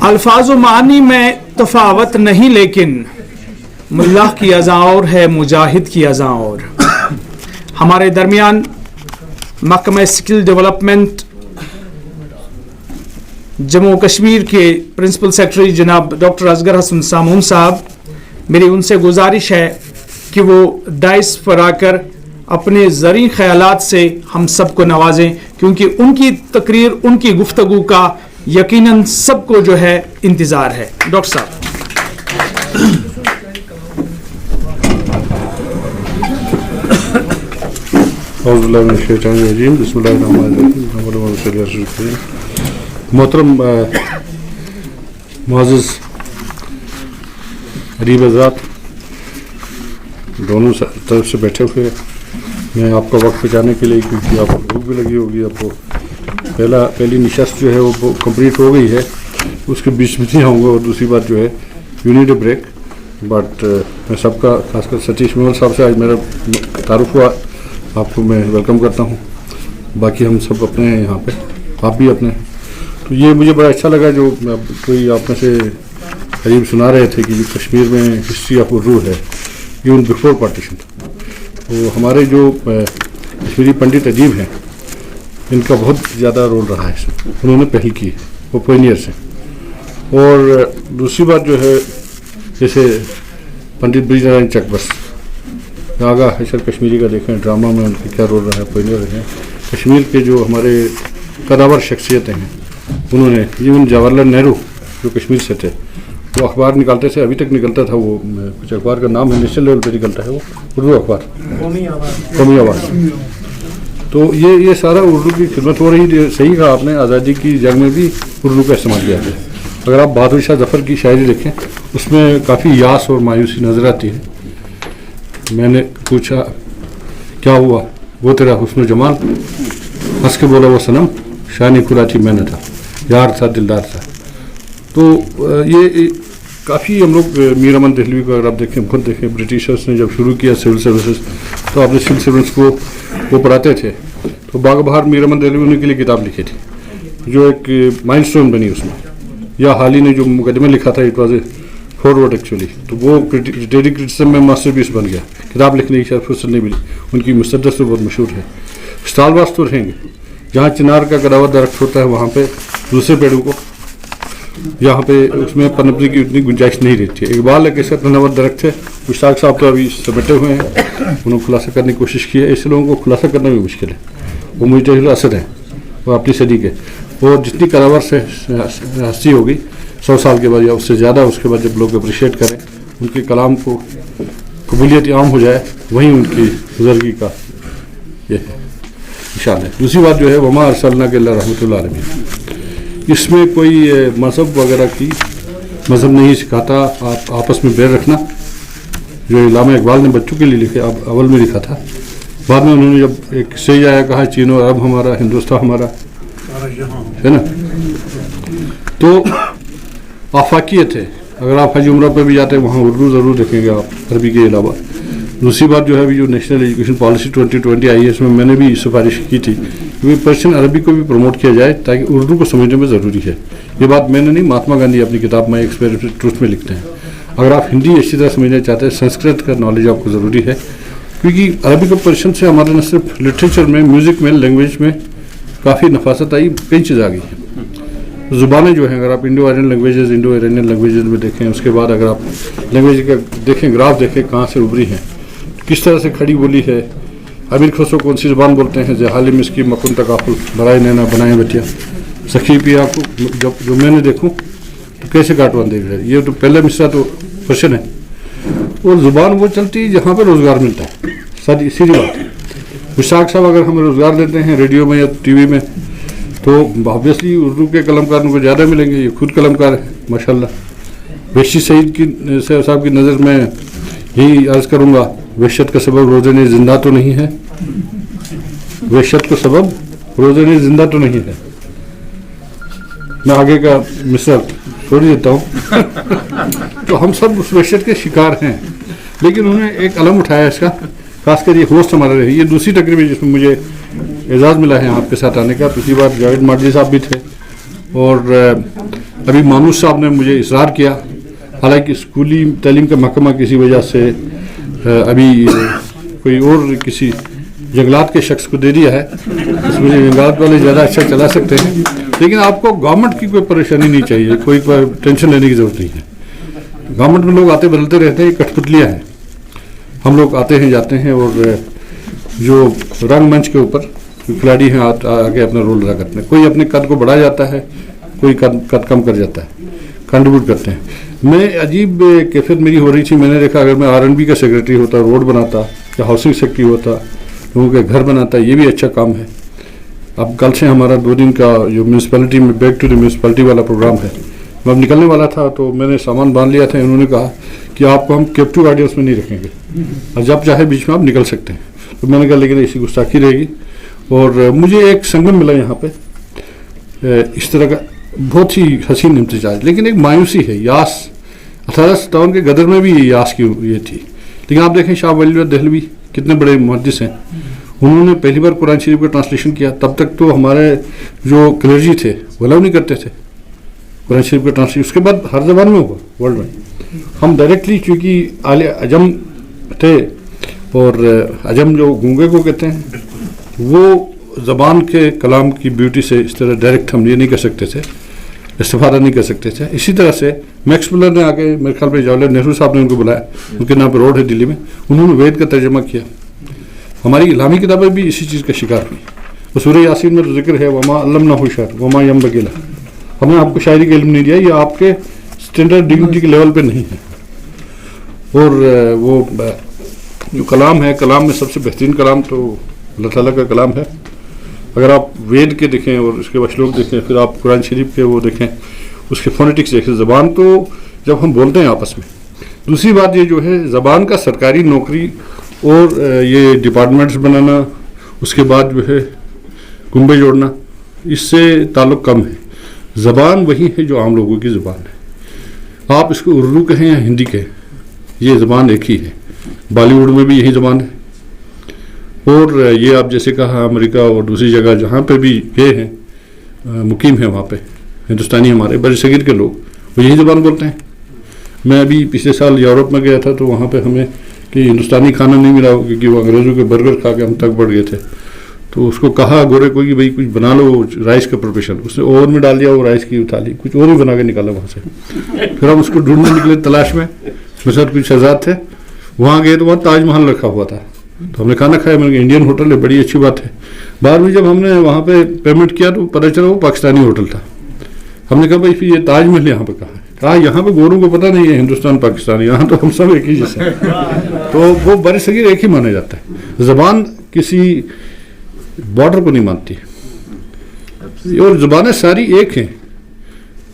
الفاظ و معانی میں تفاوت نہیں، لیکن ملا کی اذاں اور ہے، مجاہد کی اذاں اور. ہمارے درمیان محکمہ اسکل ڈیولپمنٹ جموں کشمیر کے پرنسپل سیکرٹری جناب ڈاکٹر اصغر حسن سامون صاحب، میری ان سے گزارش ہے کہ وہ ڈائس پر آ کر اپنے زرعی خیالات سے ہم سب کو نوازیں، کیونکہ ان کی تقریر، ان کی گفتگو کا یقیناً سب کو جو ہے انتظار ہے. ڈاکٹر صاحب. اعوذ باللہ من الشیطان الرجیم، بسم اللہ الرحمن الرحیم. محترم معزز غریب حضرات، دونوں طرف سے بیٹھے ہوئے، میں آپ کا وقت بچانے کے لیے، کیونکہ آپ کو بھوک بھی لگی ہوگی، آپ کو پہلی نشست جو ہے وہ کمپلیٹ ہو گئی ہے، اس کے بیچ میں نہیں آؤں گا. اور دوسری بات جو ہے you need a break. But میں سب کا، خاص کر ستیش میول صاحب سے آج میرا تعارف ہوا، آپ کو میں ویلکم کرتا ہوں. باقی ہم سب اپنے ہیں یہاں پہ، آپ بھی اپنے ہیں. تو یہ مجھے بڑا اچھا لگا جو کوئی آپ میں سے قریب سنا رہے تھے کہ جو کشمیر میں ہسٹری آف اردو ہے ایون بفور پارٹیشن. تو ہمارے جو کشمیری پنڈت ادیب ہیں، ان کا بہت زیادہ رول رہا ہے اس میں، انہوں نے پہل کی ہے، وہ پائنیئر سے. اور دوسری بات جو ہے، جیسے پنڈت برج نارائن چکبس، ناگا حشر کشمیری کا دیکھیں ڈرامہ میں ان کا کیا رول رہا ہے، پائنیئر رہے ہیں. کشمیر کے جو ہمارے قداور شخصیتیں ہیں، انہوں نے، ایون جواہر لال نہرو جو کشمیر سے تھے، وہ اخبار نکالتے تھے، ابھی تک نکلتا تھا، وہ کچھ اخبار کا نام ہے، نیشنل لیول پہ نکلتا ہے، وہ اردو اخبار، قومی آواز. تو یہ سارا اردو کی خدمت ہو رہی ہے. صحیح کہا آپ نے، آزادی کی جنگ میں بھی اردو کا استعمال کیا گیا. اگر آپ بہادر شاہ ظفر کی شاعری دیکھیں، اس میں کافی یاس اور مایوسی نظر آتی ہے. میں نے پوچھا کیا ہوا، وہ تیرا حسن و جمال، ہنس کے بولا وہ صنم، شانی کھلا تھی میں نے تھا، یار تھا دلدار تھا. تو یہ کافی ہم لوگ میر امن دہلوی کو اگر آپ دیکھیں، خود دیکھیں، برٹشرس نے جب شروع کیا سول سروسز، تو آپ نے سول سروسز کو وہ پڑھاتے تھے. تو باغ بہار میر امن دہلوی نے کے لیے کتاب لکھی تھی جو ایک مائل سٹون بنی اس میں. یا حال ہی نے جو مقدمہ لکھا تھا، it was a forward actually, تو وہ لٹریری کرٹیسزم میں ماسٹر پیس بن گیا. کتاب لکھنے کی شاید فرصت نہیں ملی. ان کی مصدر سے بہت مشہور ہے. اسٹال واس تو رہیں گے، جہاں چنار کا گراوا درخت ہوتا ہے وہاں پہ دوسرے پیڑوں کو، یہاں پہ اس میں پنپنے کی اتنی گنجائش نہیں رہتی ہے. اقبال ایک ایسا تنوع درخت ہے. مشتاق صاحب تو ابھی سمیٹے ہوئے ہیں، انہوں نے خلاصہ کرنے کی کوشش کی ہے. ایسے لوگوں کو خلاصہ کرنا بھی مشکل ہے. وہ مجتہد اثر ہیں، وہ اپنی صدی کے، اور جتنی کراور سے ہستی ہوگی 100 سال کے بعد یا اس سے زیادہ، اس کے بعد جب لوگ اپریشیٹ کریں، ان کے کلام کو قبولیت عام ہو جائے، وہیں ان کی بزرگی کا یہ ہے نشان ہے. دوسری بات جو ہے، وما ارسلناک الا رحمۃ للعالمین، اس میں کوئی مذہب وغیرہ کی مذہب نہیں سکھاتا. آپ آپس میں بیر رکھنا، جو علامہ اقبال نے بچوں کے لیے لکھے، اول میں لکھا تھا. بعد میں انہوں نے جب ایک سے آیا کہا چین و عرب ہمارا، ہندوستان ہمارا ہے نا. تو آفاقیت ہے. اگر آپ حج عمرہ پہ بھی جاتے ہیں، وہاں اردو ضرور دیکھیں گے آپ، عربی کے علاوہ. دوسری بات جو ہے، ابھی جو نیشنل ایجوکیشن پالیسی 2020 آئی ہے، اس میں نے بھی سفارش کی تھی کہ پرشین عربی کو بھی پروموٹ کیا جائے، تاکہ اردو کو سمجھنے میں ضروری ہے. یہ بات میں نے نہیں، مہاتما گاندھی اپنی کتاب مائی ایکسپیریمنٹ ٹروتھ میں لکھتے ہیں. اگر آپ ہندی اچھی طرح سمجھنا چاہتے ہیں، سنسکرت کا نالج آپ کو ضروری ہے، کیونکہ عربک اور پرشین سے ہمارے نہ صرف لٹریچر میں، میوزک میں، لینگویج میں کافی نفاست آئی، کئی چیز آ گئی ہیں. زبانیں جو ہیں، اگر آپ انڈو ایرینین لینگویجز میں دیکھیں، اس کے بعد اگر آپ لینگویج کا دیکھیں، گراف دیکھیں کہاں سے ابھری ہیں، کس طرح سے کھڑی بولی ہے. امیر خسرو کون سی زبان بولتے ہیں؟ حالم اس کی مکن تکافل، برائے نینا بنائے بٹیا، سخی پیا کو جو میں نے دیکھوں تو کیسے کاٹوان دیکھ رہے. یہ تو پہلا مصرع تو پرشین ہے. اور زبان وہ چلتی جہاں پہ روزگار ملتا ہے، سیدھی بات ہے. مشتاق صاحب اگر ہمیں روزگار دیتے ہیں ریڈیو میں یا ٹی وی میں، تو آبویسلی اردو کے قلم کاروں کو زیادہ ملیں گے. یہ خود قلم کار ہے ماشاء اللہ. وحشی سعید کی صاحب کی نظر میں یہی عرض کروں گا، وحشت کا سبب روزے زندہ تو نہیں ہے، وحشت کا سبب روزے زندہ تو نہیں ہے. میں آگے کا مصرع چھوڑ دیتا ہوں. تو ہم سب اس وحشت کے شکار ہیں، لیکن انہوں نے ایک علم اٹھایا اس کا، خاص کر یہ ہوسٹ ہمارے رہے. یہ دوسری تقریب ہے جس میں مجھے اعزاز ملا ہے آپ کے ساتھ آنے کا. پچھلی بار جاوید ماڈلی صاحب بھی تھے، اور अभी मानूस साहब ने मुझे इसरार किया, हालांकि स्कूली तालीम का महकमा किसी वजह से अभी कोई और किसी जंगलात के शख्स को दे दिया है, इसमें जंगलात वाले ज़्यादा अच्छा चला सकते हैं, लेकिन आपको गवर्नमेंट की कोई परेशानी नहीं चाहिए, कोई टेंशन लेने की ज़रूरत नहीं है। गवर्नमेंट में लोग आते बदलते रहते हैं, कठपुतलियाँ हैं, हम लोग आते हैं जाते हैं, और जो रंगमंच के ऊपर खिलाड़ी हैं आगे अपना रोल अदा करते हैं, कोई अपने कद को बढ़ा जाता है, कोई कद कम कर जाता है, कंट्रीब्यूट करते हैं। मैं अजीब कैफियत मेरी हो रही थी, मैंने देखा अगर मैं R&B का सेक्रेटरी होता, रोड बनाता या हाउसिंग सेक्रेटरी होता, लोगों के घर बनाता, ये भी अच्छा काम है। अब कल से हमारा 2 दिन का जो म्यूनसिपैलिटी में बैक टू द म्यूनसिपैलिटी वाला प्रोग्राम है, मैं अब निकलने वाला था तो मैंने सामान बांध लिया था, उन्होंने कहा कि आपको हम कैप्टिव ऑडियंस में नहीं रखेंगे और जब चाहे बीच में आप निकल सकते हैं। तो मैंने कहा लेकिन ऐसी गुस्ताखी रहेगी, और मुझे एक संगम मिला यहाँ पे इस तरह का बहुत ही हसीन इम्तिजाज, लेकिन एक मायूसी है। यास 1857 के गदर में भी यास की ये थी, लेकिन आप देखें शाह वली दहलवी कितने बड़े मुहद्दिस हैं, उन्होंने पहली बार कुरान शरीफ का ट्रांसलेशन किया। तब तक तो हमारे जो क्लर्जी थे वो अलाउ नहीं करते थे कुरान शरीफ का ट्रांसलेशन, उसके बाद हर ज़बान में हुआ वर्ल्ड में। हम डायरेक्टली चूँकि आले अजम थे, और अजम जो गूंगे को कहते हैं, वो ज़बान के कलाम की ब्यूटी से इस तरह डायरेक्ट हम ये नहीं कर सकते थे, इस्तेफादा नहीं कर सकते थे। इसी तरह से मैक्स मुलर ने आके, मेरे ख्याल में जवाहरलाल नेहरू साहब ने उनको बुलाया, उनके नाम पर रोड है दिल्ली में, उन्होंने वेद का तर्जमा किया। हमारी इस्लामी किताबें भी इसी चीज़ का शिकार हुई। वो सूरह यासीन में तो जिक्र है, वमा अल्लमनाहु शअर वमा यंबग़ी, हमने आपको शायरी का इल्म नहीं दिया, ये आपके स्टैंडर्ड डिग्निटी के लेवल पे नहीं है। और वो जो कलाम है, कलाम में सबसे बेहतरीन कलाम तो अल्लाह ताला का कलाम है। अगर आप वेद के देखें और उसके बाद श्लोक देखें, फिर आप कुरान शरीफ के वो देखें, उसके फोनेटिक्स देखें, ज़बान तो जब हम बोलते हैं आपस में। दूसरी बात ये जो है, ज़बान का सरकारी नौकरी और ये डिपार्टमेंट्स बनाना, उसके बाद जो है कुंबे जोड़ना, इससे ताल्लुक़ कम है। ज़बान वही है जो आम लोगों की ज़बान है, आप इसको उर्दू कहें या हिंदी कहें, ये ज़बान एक ही है। बॉलीवुड में भी यही ज़बान है, और ये आप जैसे कहा अमेरिका और दूसरी जगह जहाँ पे भी गए हैं, मुकीम है वहाँ पे हिंदुस्तानी हमारे बड़े सगीर के लोग, वो यही ज़बान बोलते हैं। मैं अभी पिछले साल यूरोप में गया था, तो वहाँ पे हमें कि हिंदुस्तानी खाना नहीं मिला, क्योंकि वो अंग्रेज़ों के बर्गर खा के हम तक बढ़ गए थे। तो उसको कहा गोरे को कि भाई कुछ बना लो राइस का प्रिपरेशन, उसने ओवन में डाल दिया, वो राइस की थाली कुछ और ही बना के निकाला वहाँ से। फिर हम उसको ढूंढने निकले तलाश में, उसमें साथ कुछ शहजाद थे, वहाँ गए तो वहाँ ताजमहल रखा हुआ था, तो हमने खाना खाया। मैंने इंडियन होटल है, बड़ी अच्छी बात है। बाद में जब हमने वहाँ पे पेमेंट किया तो पता चला वो पाकिस्तानी होटल था। हमने कहा भाई फिर ये ताजमहल यहाँ पे कहाँ है? कहा यहाँ पे गोरों को पता नहीं है हिंदुस्तान पाकिस्तान, यहाँ तो हम सब एक ही जैसे हैं। तो वो बड़े सगीर एक ही माना जाता है। ज़बान किसी बॉर्डर को नहीं मानती, और ज़ुबानें सारी एक हैं।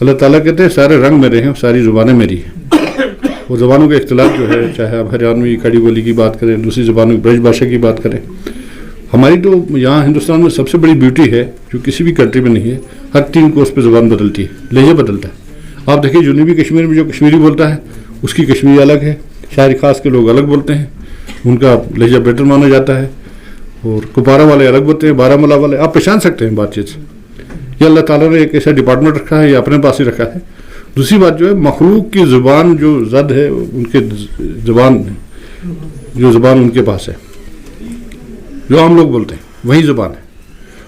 अल्लाह ताला कहते हैं सारे रंग मेरे हैं, सारी ज़ुबानें मेरी हैं। वो ज़बानों का इख्तिलाफ जो है, चाहे आप हरियाणवी खड़ी बोली की बात करें, दूसरी ज़बानों ब्रज भाषा की बात करें, हमारी तो यहाँ हिंदुस्तान में सबसे बड़ी ब्यूटी है जो किसी भी कंट्री में नहीं है, हर 3 कोस पे ज़बान बदलती है, लहजा बदलता है। आप देखिए जनूबी कश्मीर में जो कश्मीरी बोलता है उसकी कश्मीरी अलग है, शायर खास के लोग अलग बोलते हैं, उनका लहजा बेटर माना जाता है, और कुपारा वाले अलग बोलते हैं, बारामूला वाले, आप पहचान सकते हैं बातचीत से। ये अल्लाह ताला ने एक ऐसा डिपार्टमेंट रखा है, ये अपने पास ही रखा है। दूसरी बात जो है, मखलूक की ज़ुबान जो जद है, उनके ज़ुबान जो ज़ुबान उनके पास है, जो आम लोग बोलते हैं वही ज़ुबान है।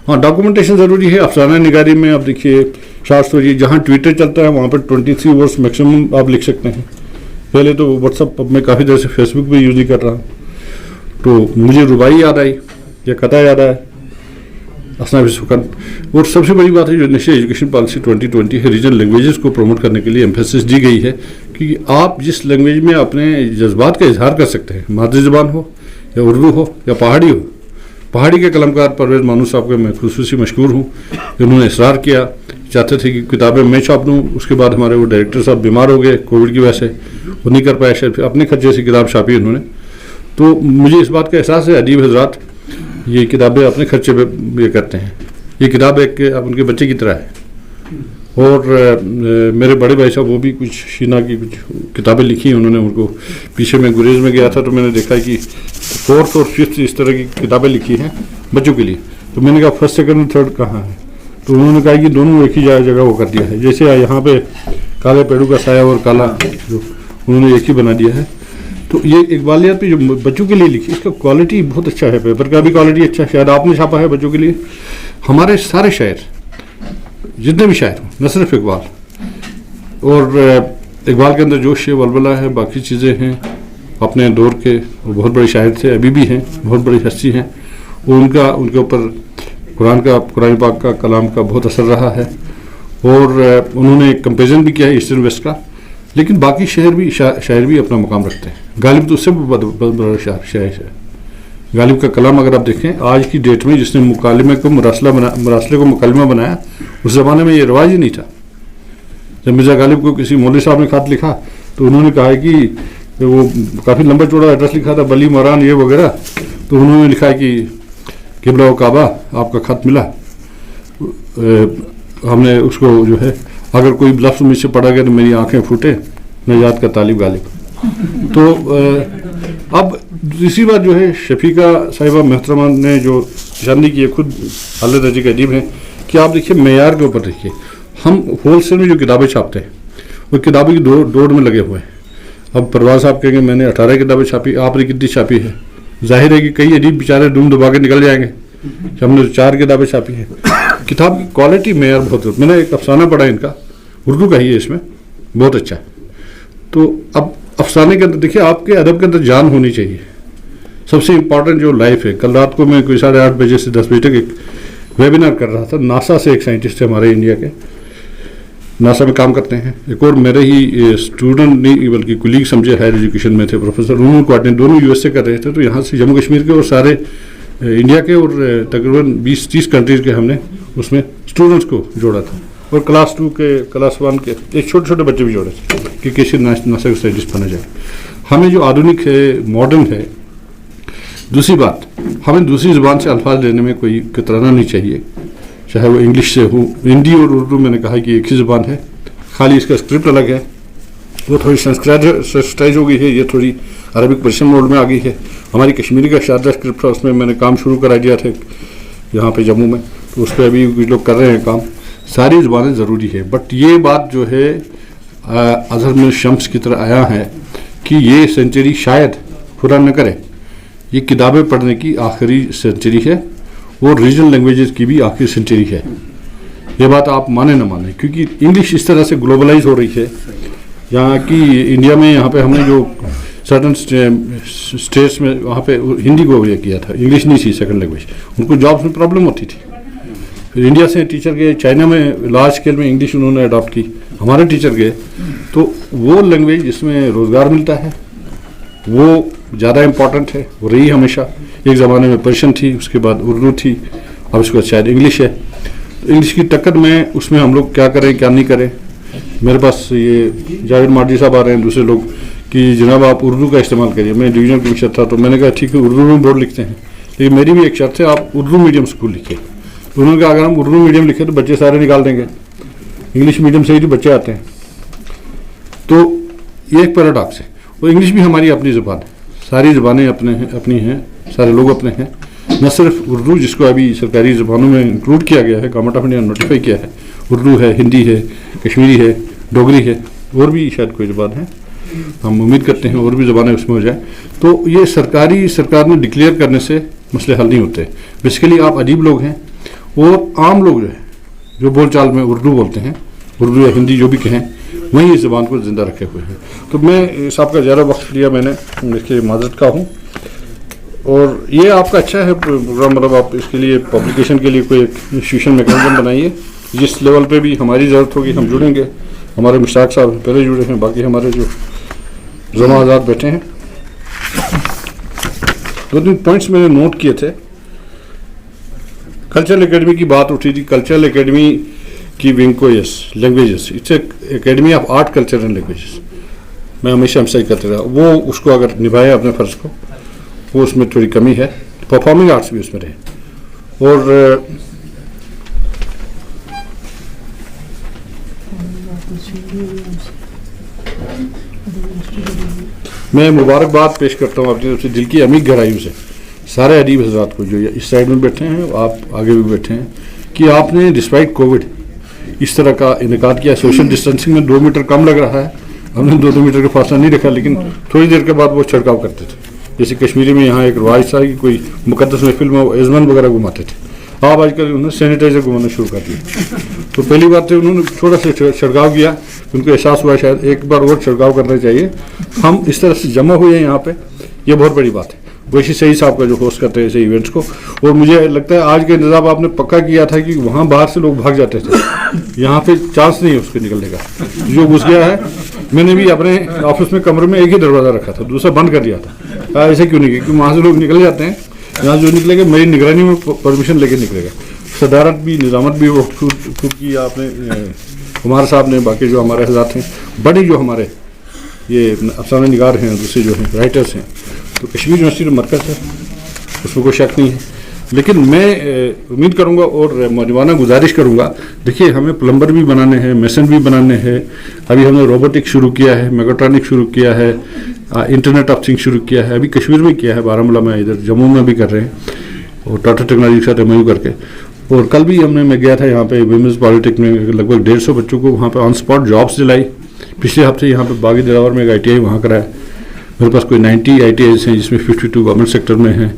हाँ, डॉक्यूमेंटेशन ज़रूरी है। अफसाना निगारी में आप देखिए, शॉर्ट स्टोरी जहाँ ट्विटर चलता है वहाँ पर 23 वर्ड्स मैक्सिमम आप लिख सकते हैं। पहले तो व्हाट्सअप मैं काफ़ी देर से फेसबुक भी यूज़ ही कर रहा हूँ, तो मुझे रुबाई याद आई या कथा याद आया, असना भी सुखन। और सबसे बड़ी बात है जो नेशनल एजुकेशन पॉलिसी 2020 है, रीजनल लैंग्वेजेस को प्रमोट करने के लिए एम्फेसिस दी गई है कि आप जिस लैंग्वेज में अपने जज्बात का इजहार कर सकते हैं, मादरी ज़बान हो या उर्दू हो या पहाड़ी हो। पहाड़ी के कलमकार परवेज़ मानूस साहब के मैं खुसूसी मशकूर हूँ, उन्होंने इसरार किया, चाहते थे कि किताबें मैं छाप दूँ। उसके बाद हमारे वो डायरेक्टर साहब बीमार हो गए कोविड की वजह से, वो नहीं कर पाए, शायद अपने खर्चे से किताब छापी उन्होंने। तो मुझे इस बात का एहसास है, अदीब हजरात ये किताबें अपने खर्चे पे ये करते हैं। ये किताब एक उनके बच्चे की तरह है। और मेरे बड़े भाई साहब वो भी कुछ शीना की कुछ किताबें लिखी हैं उन्होंने। उनको पीछे मैं गुरेज में गया था तो मैंने देखा कि 4th और 5th इस तरह की किताबें लिखी हैं बच्चों के लिए। तो मैंने कहा 1st, 2nd और 3rd कहाँ है? تو انہوں نے کہا کہ دونوں ایک ہی جگہ وہ کر دیا ہے. جیسے یہاں پہ کالے پیڑوں کا سایہ اور کالا جو انہوں نے ایک ہی بنا دیا ہے. تو یہ اقبالیات پہ جو بچوں کے لیے لکھی اس کا کوالٹی بہت اچھا ہے. پیپر کا بھی کوالٹی اچھا ہے. شاید آپ نے چھاپا ہے بچوں کے لیے. ہمارے سارے شاعر جتنے بھی شاعر ہوں نہ صرف اقبال اور اقبال کے اندر جوش ہے ولولہ ہے باقی چیزیں ہیں اپنے دور کے وہ بہت بڑے شاعر تھے ابھی بھی ہیں بہت بڑی ہستی ہیں. وہ ان کے اوپر قرآن پاک کا کلام کا بہت اثر رہا ہے اور انہوں نے ایک کمپیریزن بھی کیا ہے ایسٹرن ویسٹ کا. لیکن باقی شاعر بھی اپنا مقام رکھتے ہیں. غالب تو اس سے بہت بڑا شاعر ہے. غالب کا کلام اگر آپ دیکھیں آج کی ڈیٹ میں جس نے مراسلے کو مکالمہ بنایا اس زمانے میں یہ رواج ہی نہیں تھا. جب مرزا غالب کو کسی مولوی صاحب نے خط لکھا تو انہوں نے کہا کہ وہ کافی لمبا چوڑا ایڈریس لکھا تھا بلی موران یہ وغیرہ. تو انہوں نے لکھا کہ قبلہ و کعبہ آپ کا خط ملا ہم نے اس کو جو ہے اگر کوئی لفظ مجھ سے پڑھا گیا تو میری آنکھیں پھوٹے نجات کا طالب غالب. تو اب دوسری بات جو ہے شفیقہ صاحبہ محترمہ نے جو نشاندہی کی ہے خود اعلیٰ درجے کے ادیب ہیں کہ آپ دیکھیے معیار کے اوپر دیکھیے. ہم ہول سیل میں جو کتابیں چھاپتے ہیں وہ کتابیں کی دوڑ میں لگے ہوئے ہیں. اب پروان صاحب کہیں گے میں نے 18 کتابیں چھاپی آپ نے کتنی چھاپی ہے. ظاہر ہے کہ کئی ادیب بیچارے ڈوم دبا کے نکل جائیں گے کہ ہم نے 4 کتابیں چھاپی ہیں. کتاب کی کوالٹی معیار بہت میں نے ایک افسانہ پڑھا ان کا اردو کا ہی ہے اس میں بہت اچھا ہے. تو اب افسانے کے اندر دیکھیے آپ کے ادب کے اندر جان ہونی چاہیے. سب سے امپورٹنٹ جو لائف ہے. کل رات کو میں کوئی 8:30 بجے سے 10 بجے تک ایک ویبینار کر رہا تھا. ناسا سے ایک سائنٹسٹ ہے ہمارے انڈیا کے ناسا میں کام کرتے ہیں. ایک اور میرے ہی اسٹوڈنٹ نہیں بلکہ کولیگ سمجھے ہائر ایجوکیشن میں تھے پروفیسر انہوں کو اٹینڈ دونوں US سے کر رہے تھے. تو یہاں سے جموں کشمیر کے اور سارے انڈیا کے اور تقریباً 20-30 کنٹریز کے ہم نے اس میں اسٹوڈنٹس کو جوڑا تھا اور کلاس 2 کے کلاس 1 کے ایک چھوٹے بچے بھی جوڑے تھے کہ کسی ناسا کا سائنٹسٹ بنا جائے. ہمیں جو آدھونک ہے ماڈرن ہے. دوسری بات ہمیں دوسری زبان سے الفاظ لینے میں کوئی کترانا نہیں چاہیے چاہے وہ انگلش سے ہو. ہندی اور اردو میں نے کہا کہ ایک ہی زبان ہے خالی اس کا اسکرپٹ الگ ہے. وہ تھوڑی سنسکرائز ہو گئی ہے یہ تھوڑی عربک پرشین موڈ میں آ گئی ہے. ہماری کشمیری کا شاردہ اسکرپٹ تھا اس میں نے کام شروع کرا دیا تھا یہاں پہ جموں میں. تو اس پہ ابھی کچھ لوگ کر رہے ہیں کام. ساری زبانیں ضروری ہے بٹ یہ بات جو ہے اظہر میں شمس کی طرح آیا ہے کہ یہ سینچری شاید پورا نہ کرے. یہ کتابیں پڑھنے کی آخری سینچری ہے اور ریجنل لینگویجز کی بھی آخری سینچری ہے. یہ بات آپ مانیں نہ مانیں کیونکہ انگلش اس طرح سے گلوبلائز ہو رہی ہے. یہاں کی انڈیا میں یہاں پہ ہم نے جو سرٹن اسٹیٹس میں وہاں پہ ہندی کو یہ کیا تھا انگلش نہیں تھی سیکنڈ لینگویج. ان کو جابس میں پرابلم ہوتی تھی. پھر انڈیا سے ٹیچر گئے چائنا میں لارج اسکیل میں انگلش انہوں نے اڈاپٹ کی. ہمارے ٹیچر گئے تو وہ لینگویج جس میں روزگار ملتا ہے وہ زیادہ امپورٹنٹ ہے. وہ رہی ہمیشہ. ایک زمانے میں پرشین تھی اس کے بعد اردو تھی اب اس کے بعد شاید انگلش ہے. انگلش کی ٹکر میں اس میں ہم لوگ کیا کریں کیا نہیں کریں. میرے پاس یہ جاوید مارڈی صاحب آ رہے ہیں دوسرے لوگ کہ جناب آپ اردو کا استعمال کریے. میں ڈویژنل کمشنر تھا تو میں نے کہا ٹھیک ہے اردو میں بورڈ لکھتے ہیں لیکن میری بھی ایک شرط ہے آپ اردو میڈیم اسکول لکھیں. تو انہوں نے کہا اگر ہم اردو میڈیم لکھیں تو بچے سارے نکال دیں گے. انگلش میڈیم سے ہی تو بچے آتے ہیں. تو یہ ایک پیراڈاکس ہے. اور انگلش بھی ہماری اپنی زبان ہے. ساری زبانیں اپنی ہیں سارے لوگ اپنے ہیں. نہ صرف اردو جس کو ابھی سرکاری زبانوں میں انکلوڈ کیا گیا ہے گورنمنٹ آف انڈیا نے نوٹیفائی کیا ہے. اردو ہے ہندی ہے کشمیری ہے ڈوگری ہے اور بھی شاید کوئی زبان ہے. ہم امید کرتے ہیں اور بھی زبانیں اس میں ہو جائیں. تو یہ سرکار نے ڈکلیئر کرنے سے مسئلے حل نہیں ہوتے. بیسیکلی آپ ادیب لوگ ہیں اور عام لوگ جو ہے جو بول چال میں اردو بولتے ہیں اردو یا ہندی جو بھی کہیں وہیں اس زبان کو زندہ رکھے ہوئے ہیں. تو میں صاحب کا زیادہ وقت لیا میں نے اس کے معذرت کا ہوں. اور یہ آپ کا اچھا ہے پروگرام مطلب آپ اس کے لیے پبلیکیشن کے لیے کوئی ایک انسٹیٹیوشن میکینزم بنائیے جس لیول پہ بھی ہماری ضرورت ہوگی ہم جڑیں گے. ہمارے مشتاق صاحب پہلے جڑے ہیں باقی ہمارے جو زما آزاد بیٹھے ہیں. 2-3 پوائنٹس میں نے نوٹ کیے تھے. کلچرل اکیڈمی کی بات اٹھی تھی. کلچرل اکیڈمی کی ونگ کو یس languages it's a academy of art culture and languages میں ہمیشہ امسائز کرتے رہا. وہ اس کو اگر نبھائے اپنے فرض کو وہ اس میں تھوڑی کمی ہے. پرفارمنگ آرٹس بھی اس میں رہے. اور میں مبارکباد پیش کرتا ہوں اپنی طرف سے دل کی عمیق گہرائیوں سے سارے ادیب حضرات کو جو اس سائڈ میں بیٹھے ہیں آپ آگے بھی بیٹھے ہیں कि आपने डिस्पाइट कोविड इस तरह का इनकार किया। सोशल डिस्टेंसिंग में 2 मीटर कम लग रहा है, हमने 2-2 मीटर का फासला नहीं रखा, लेकिन थोड़ी देर के बाद वो छिड़काव करते थे। जैसे कश्मीरी में यहाँ एक रवाज था कि कोई मुकद्दस महफिल में एजमन वगैरह घुमाते थे, अब आजकल उन्होंने सैनिटाइजर घुमाना शुरू कर दिया। तो पहली बार तो उन्होंने थोड़ा सा छिड़काव किया, उनको एहसास हुआ शायद एक बार और छिड़काव करना चाहिए। हम इस तरह से जमा हुए हैं यहाँ पे, ये बहुत बड़ी बात है। वैसे सही साहब का जो होस्ट करते हैं ऐसे इवेंट्स को, और मुझे लगता है आज का इंतजाम आपने पक्का किया था कि वहाँ बाहर से लोग भाग जाते थे, यहाँ पे चांस नहीं है उसके निकलने का। जो घुस गया है, मैंने भी अपने ऑफिस में कमरे में एक ही दरवाज़ा रखा था, दूसरा बंद कर दिया था। ऐसे क्यों नहीं किया? क्योंकि वहाँ से लोग निकल जाते हैं, यहाँ जो निकलेगा मेरी निगरानी में परमिशन लेके निकलेगा। सदारत भी, निज़ामत भी वो खुद की आपने कुमार साहब ने, बाकी जो हमारे हज़ात हैं, बड़ी जो हमारे ये अफसाना निगार हैं, दूसरे जो हैं राइटर्स हैं, तो कश्मीर यूनिवर्सिटी मरकज़ है, उसमें कोई शक नहीं है। लेकिन मैं उम्मीद करूंगा और मौजूदा गुजारिश करूंगा, देखिए हमें प्लम्बर भी बनाने हैं, मेसन भी बनाने हैं, अभी हमने रोबोटिक शुरू किया है, मेगाट्रॉनिक शुरू किया है, इंटरनेट ऑफ थिंग्स शुरू किया है, अभी कश्मीर में किया है, बारामूला में, इधर जम्मू में भी कर रहे हैं, और टाटा टेक्नोलॉजी के साथ एमओयू करके। और कल भी मैं गया था यहाँ पे विमेंस पॉलिटेक्निक में, लगभग 150 बच्चों को वहाँ पे ऑन स्पॉट जॉब्स दिलाई। पिछले हफ्ते यहाँ पे बागी दिलावर में एक ITI वहाँ कराया। मेरे पास कोई 90 ITIs हैं, जिसमें 52 गवर्नमेंट सेक्टर में हैं।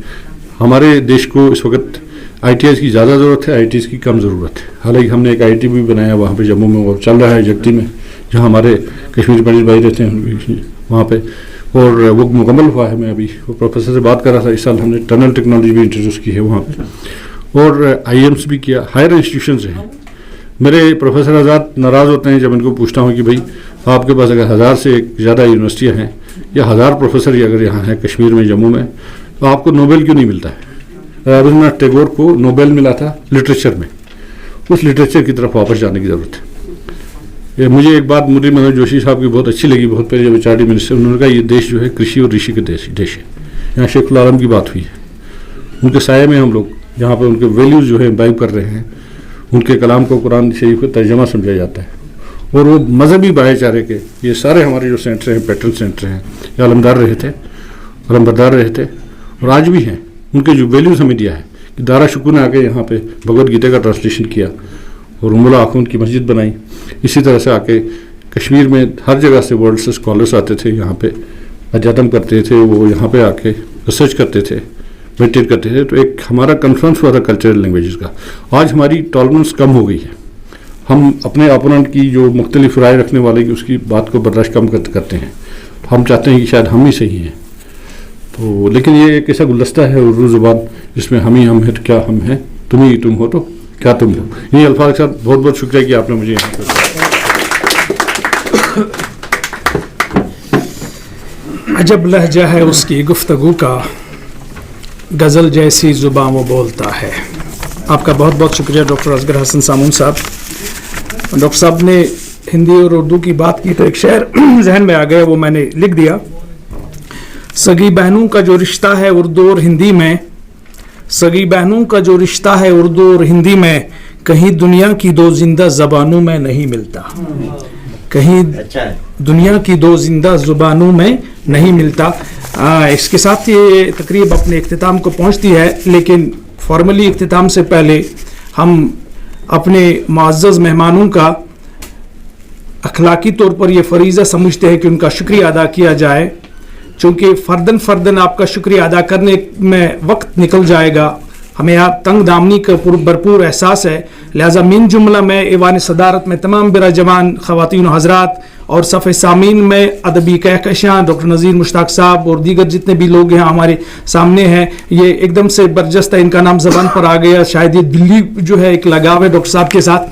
हमारे देश को इस वक्त ITIs की ज़्यादा ज़रूरत है, ITIs की कम ज़रूरत है। हालांकि हमने एक IIT भी बनाया वहाँ पे जम्मू में, वो चल रहा है जगती में, जहाँ हमारे कश्मीरी पंडित भाई रहते हैं वहाँ पे, और वो मुकम्मल हुआ है। मैं अभी वो प्रोफेसर से बात कर रहा था, इस साल हमने टनल टेक्नोलॉजी भी इंट्रोड्यूस की है वहाँ पे, और IIMs भी किया। हायर इंस्टीट्यूशंस हैं। मेरे प्रोफेसर आज़ाद नाराज़ होते हैं जब इनको पूछता हूँ कि भाई आपके पास अगर 1000 से ज़्यादा यूनिवर्सिटियाँ हैं या 1000 प्रोफेसर ही अगर यहाँ हैं कश्मीर में, जम्मू में, तो आपको नोबेल क्यों नहीं मिलता है? रविंद्रनाथ टैगोर को नोबेल मिला था लिटरेचर में, उस लिटरेचर की तरफ वापस जाने की ज़रूरत है। मुझे एक बात मुरली मनोहर जोशी साहब की बहुत अच्छी लगी, बहुत पहले जब HRD मिनिस्टर, उन्होंने कहा ये देश जो है कृषि और ऋषि का देश है। यहाँ शेखुल आलम की बात हुई है, उनके साये में हम लोग यहाँ पर उनके वैल्यूज़ जो है इम्बाइब कर रहे हैं। उनके कलाम को कुरान शरीफ का तर्जमा समझा जाता है, और वो मजहबी भाईचारे के ये सारे हमारे जो सेंटर हैं, पैटर्न सेंटर हैं, ये अलमदार रहे थे, अलमबरदार रहे थे, और आज भी हैं। उनके जो वैल्यूज़ हमें दिया है कि दारा शुकू ने आके यहाँ पे भगवद गीता का ट्रांसलेशन किया और उमुल आखून की मस्जिद बनाई। इसी तरह से आके कश्मीर में हर जगह से वर्ल्ड से स्कॉलर्स आते थे, यहाँ पे अध्यात्म करते थे, वो यहाँ पे आके रिसर्च करते थे, मेडिटेट करते थे। तो एक हमारा कन्फ्रेंस हुआ था कल्चरल लैंग्वेजेस का। आज हमारी टॉलरेंस कम हो गई है, हम अपने ओपोनेंट की जो मुख्तलिफ राय रखने वाले की उसकी बात को बर्दाश्त कम करते हैं। हम चाहते हैं कि शायद हम ही सही हैं, तो लेकिन ये एक ऐसा गुलदस्ता है उर्दू ज़ुबान जिसमें हम ही हम हैं तो क्या हम हैं, तुम ही तुम हो तो क्या तुम हो। ये अल्फाज के साथ बहुत बहुत शुक्रिया कि आपने मुझे यहाँ पर। अजब लहजा है उसकी गुफ्तगू का, गज़ल जैसी ज़ुबान वो बोलता है। आपका बहुत बहुत शुक्रिया डॉक्टर असगर हसन सामून साहब। डॉक्टर साहब ने हिंदी और उर्दू की बात की तो एक शेर जहन में आ गया, वो मैंने लिख दिया। सगी बहनों का जो रिश्ता है उर्दू और हिंदी में, सगी बहनों का जो रिश्ता है उर्दू और हिंदी में, कहीं दुनिया की 2 जिंदा ज़बानों में नहीं मिलता। कहीं दुनिया की 2 जिंदा ज़ुबानों में नहीं मिलता। इसके साथ ये तकरीब अपने इख्तिताम को पहुंचती है, लेकिन फॉर्मली इख्तिताम से पहले हम अपने मुअज़्ज़ज़ मेहमानों का अखलाकी तौर पर ये फरीज़ा समझते हैं कि उनका शुक्रिया अदा किया जाए, चूँकि फ़र्दन आपका शुक्रिया अदा करने में वक्त निकल जाएगा। हमें आप तंग दामनी का भरपूर एहसास है, लिहाजा मिन जुमला में ईवान सदारत में तमाम बिरा जवान ख़वातीन व हज़रात और सफ़े सामीन में अदबी कहकशां डॉक्टर नज़ीर मुश्ताक साहब और दीगर जितने भी लोग यहाँ हमारे सामने हैं, ये एकदम से बर्जस्ता इनका नाम ज़बान पर आ गया। शायद ये दिल्ली जो है एक लगाव है डॉक्टर साहब के साथ,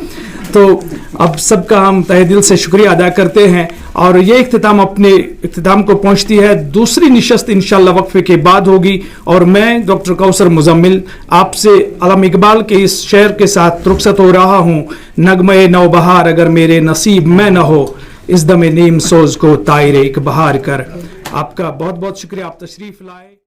तो अब सबका हम तहे दिल से शुक्रिया अदा करते हैं। और ये इख्तिताम अपने इख्तिताम को पहुंचती है। दूसरी निशस्त इंशाअल्लाह वक्फे के बाद होगी, और मैं डॉक्टर कौसर मुजम्मिल आपसे अलम इकबाल के इस शेर के साथ रुखसत हो रहा हूँ। नगमे नौबहार अगर मेरे नसीब में न हो, इस दमे नीम सोज को तायरे एक बहार कर। आपका बहुत बहुत शुक्रिया, आप तशरीफ लाए।